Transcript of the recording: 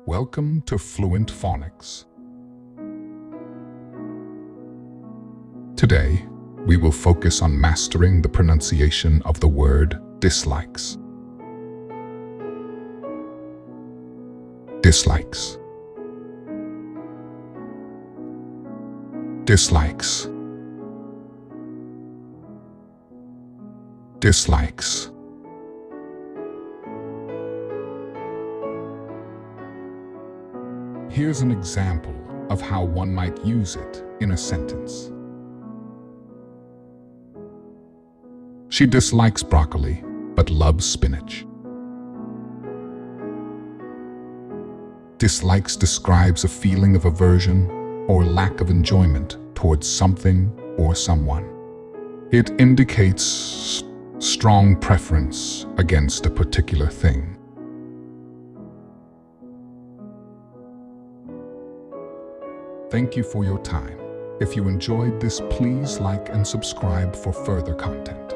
Welcome to Fluent Phonics. Today, we will focus on mastering the pronunciation of the word dislikes. Dislikes. Dislikes. Dislikes. Here's an example of how one might use it in a sentence. She dislikes broccoli, but loves spinach. Dislikes describes a feeling of aversion or lack of enjoyment towards something or someone. It indicates strong preference against a particular thing. Thank you for your time. If you enjoyed this, please like and subscribe for further content.